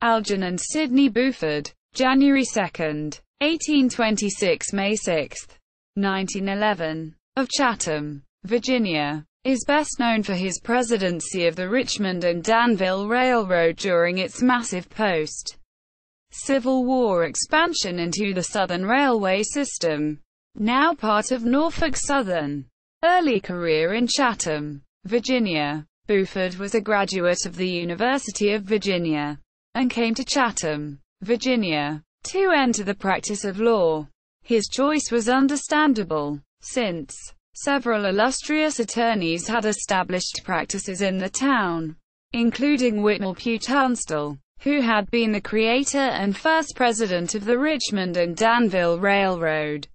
Algernon Sidney Buford, January 2, 1826 – May 6, 1911, of Chatham, Virginia, is best known for his presidency of the Richmond and Danville Railroad during its massive post-Civil War expansion into the Southern Railway system, now part of Norfolk Southern. Early career in Chatham, Virginia. Buford was a graduate of the University of Virginia, and came to Chatham, Virginia, to enter the practice of law. His choice was understandable, since several illustrious attorneys had established practices in the town, including Whitnall Pugh Tunstall, who had been the creator and first president of the Richmond and Danville Railroad.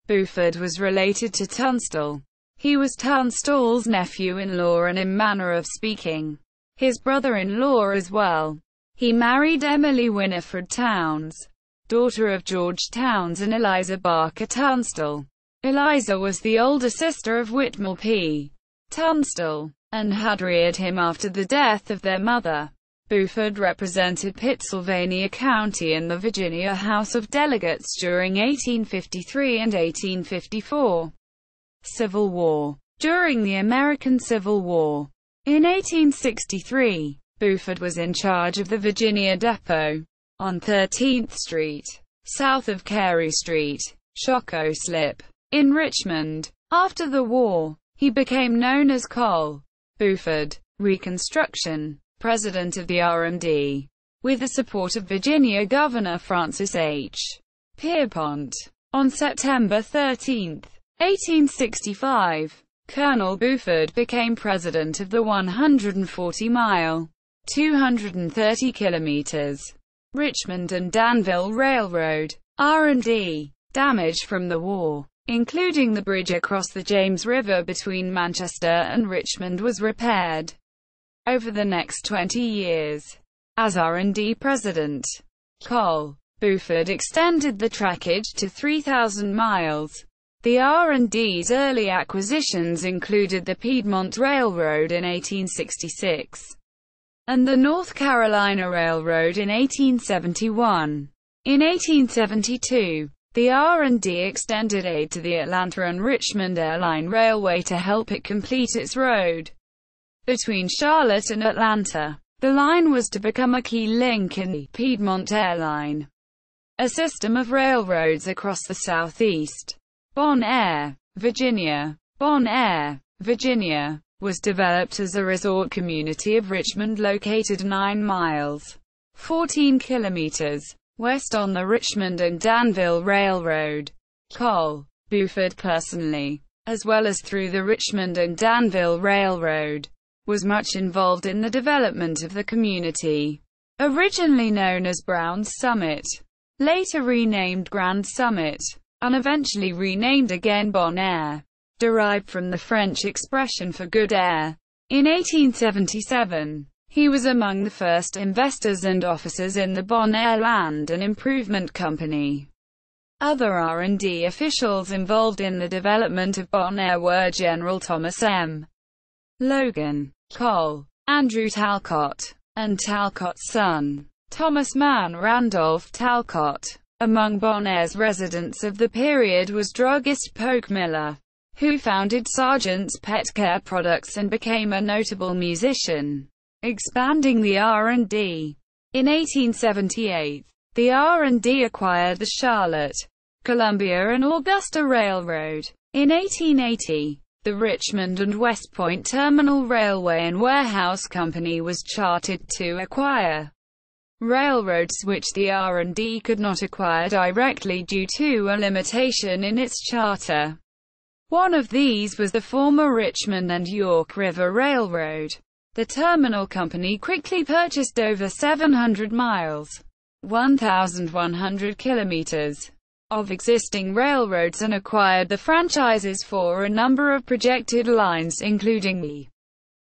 Buford was related to Tunstall. He was Tunstall's nephew-in-law and, in manner of speaking, his brother-in-law as well. He married Emily Winifred Towns, daughter of George Towns and Eliza Barker Tunstall. Eliza was the older sister of Whitnall P. Tunstall, and had reared him after the death of their mother. Buford represented Pittsylvania County in the Virginia House of Delegates during 1853 and 1854. Civil War. During the American Civil War, in 1863, Buford was in charge of the Virginia Depot, on 13th Street, south of Carey Street, Shockoe Slip, in Richmond. After the war, he became known as Col. Buford, Reconstruction, president of the RMD, with the support of Virginia Governor Francis H. Pierpont. On September 13, 1865, Colonel Buford became president of the 140-mile, 230 kilometers, Richmond and Danville Railroad, R&D. Damage from the war, including the bridge across the James River between Manchester and Richmond, was repaired over the next 20 years. As R&D president, Col. Buford extended the trackage to 3,000 miles. The R&D's early acquisitions included the Piedmont Railroad in 1866, and the North Carolina Railroad in 1871. In 1872, the R&D extended aid to the Atlanta and Richmond Airline Railway to help it complete its road between Charlotte and Atlanta. The line was to become a key link in the Piedmont Airline, a system of railroads across the Southeast. Bon Air, Virginia. Bon Air, Virginia, was developed as a resort community of Richmond located 9 miles, 14 kilometers, west on the Richmond and Danville Railroad. Col. Buford personally, as well as through the Richmond and Danville Railroad, was much involved in the development of the community. Originally known as Brown's Summit, later renamed Grand Summit, and eventually renamed again Bon Air, derived from the French expression for good air. In 1877, he was among the first investors and officers in the Bon Air Land and Improvement Company. Other R&D officials involved in the development of Bon Air were General Thomas M. Logan, Col. Andrew Talcott, and Talcott's son, Thomas Mann Randolph Talcott. Among Bon Air's residents of the period was druggist Polk Miller, who founded Sargent's Pet Care Products and became a notable musician, expanding the R&D. In 1878, the R&D acquired the Charlotte, Columbia and Augusta Railroad. In 1880, the Richmond and West Point Terminal Railway and Warehouse Company was chartered to acquire railroads which the R&D could not acquire directly due to a limitation in its charter. One of these was the former Richmond and York River Railroad. The terminal company quickly purchased over 700 miles, 1,100 kilometers, of existing railroads and acquired the franchises for a number of projected lines including the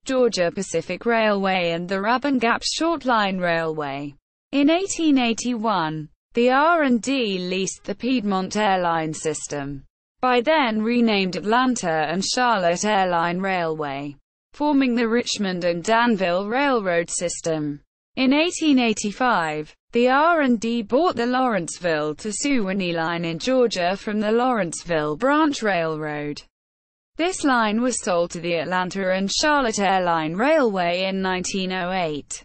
Georgia Pacific Railway and the Rabun Gap Short Line Railway. In 1881, the R&D leased the Piedmont Airline System, by then renamed Atlanta and Charlotte Airline Railway, forming the Richmond and Danville Railroad system. In 1885, the R&D bought the Lawrenceville to Suwanee line in Georgia from the Lawrenceville Branch Railroad. This line was sold to the Atlanta and Charlotte Airline Railway in 1908,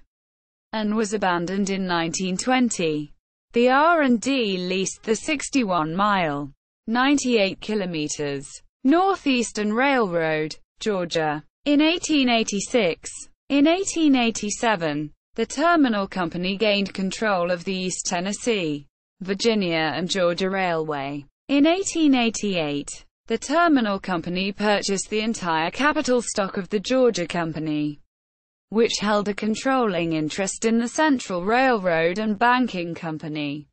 and was abandoned in 1920. The R&D leased the 61-mile, 98 kilometers, Northeastern Railroad, Georgia, in 1886. In 1887, the terminal company gained control of the East Tennessee, Virginia and Georgia Railway. In 1888, the terminal company purchased the entire capital stock of the Georgia Company, which held a controlling interest in the Central Railroad and Banking Company.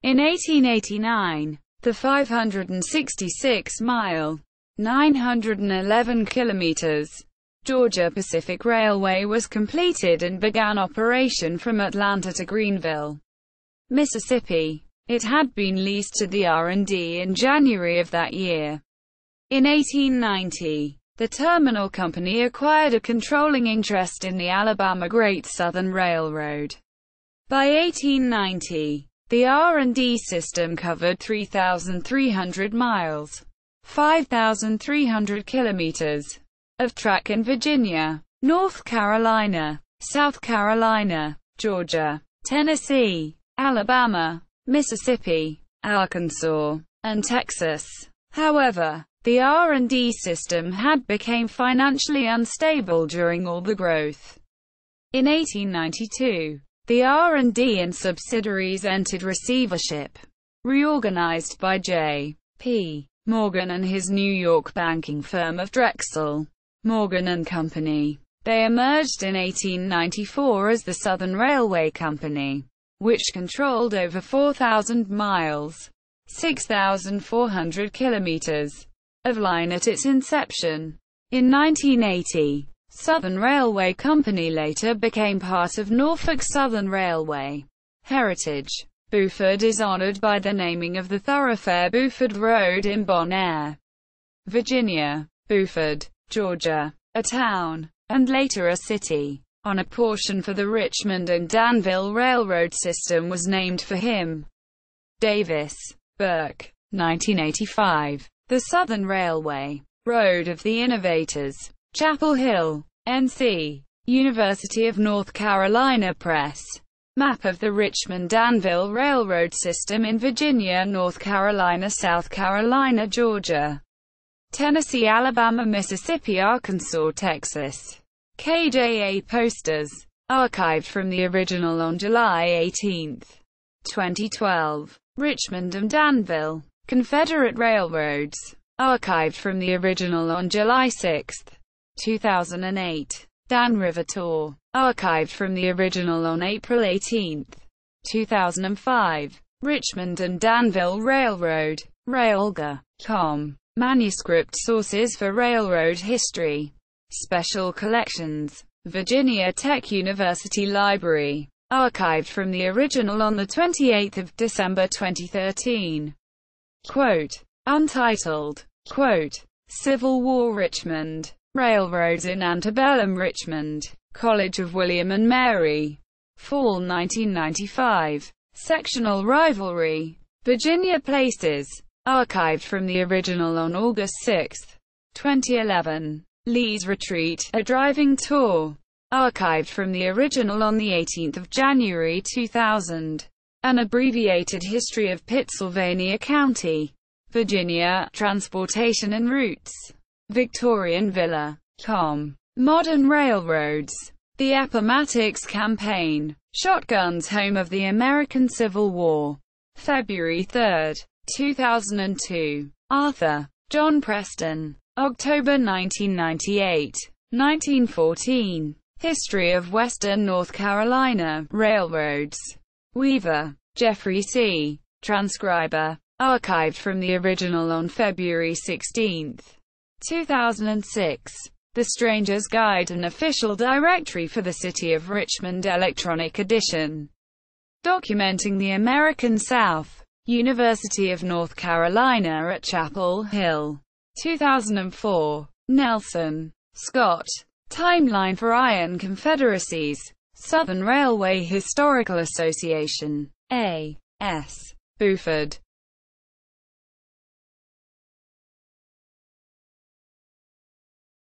In 1889, the 566-mile, 911 kilometers, Georgia Pacific Railway was completed and began operation from Atlanta to Greenville, Mississippi. It had been leased to the R&D in January of that year. In 1890, the terminal company acquired a controlling interest in the Alabama Great Southern Railroad. By 1890, the R&D system covered 3,300 miles, 5,300 kilometers, of track in Virginia, North Carolina, South Carolina, Georgia, Tennessee, Alabama, Mississippi, Arkansas, and Texas. However, the R&D system had become financially unstable during all the growth. In 1892, the R&D and subsidiaries entered receivership, reorganized by J.P. Morgan and his New York banking firm of Drexel, Morgan and Company. They emerged in 1894 as the Southern Railway Company, which controlled over 4,000 miles, 6,400 kilometers, of line at its inception. In 1980, Southern Railway Company later became part of Norfolk Southern Railway heritage. Buford is honored by the naming of the thoroughfare Buford Road in Bon Air, Virginia. Buford, Georgia, a town, and later a city, on a portion for the Richmond and Danville Railroad system was named for him. Davis, Burke, 1985. The Southern Railway, Road of the Innovators, Chapel Hill, NC, University of North Carolina Press. Map of the Richmond-Danville Railroad system in Virginia, North Carolina, South Carolina, Georgia, Tennessee, Alabama, Mississippi, Arkansas, Texas. KJA posters, archived from the original on July 18, 2012. Richmond and Danville, Confederate Railroads, archived from the original on July 6, 2008. Dan River Tour, archived from the original on April 18, 2005. Richmond and Danville Railroad, Railga.com. Manuscript sources for railroad history. Special collections. Virginia Tech University Library, archived from the original on 28 December 2013. Quote, untitled, quote, Civil War Richmond, Railroads in Antebellum Richmond, College of William and Mary, Fall 1995, Sectional Rivalry, Virginia Places, archived from the original on August 6, 2011. Lee's Retreat, a driving tour, archived from the original on 18 January 2000. An abbreviated history of Pittsylvania County, Virginia, transportation and routes. Victorian Villa.com. Modern Railroads. The Appomattox Campaign. Shotguns, home of the American Civil War. February 3, 2002. Arthur John Preston. October 1998. 1914. History of Western North Carolina Railroads. Weaver, Jeffrey C. Transcriber. Archived from the original on February 16, 2006. The Stranger's Guide, an official directory for the City of Richmond, electronic edition. Documenting the American South. University of North Carolina at Chapel Hill. 2004. Nelson, Scott. Timeline for Iron Confederacies. Southern Railway Historical Association. A. S. Buford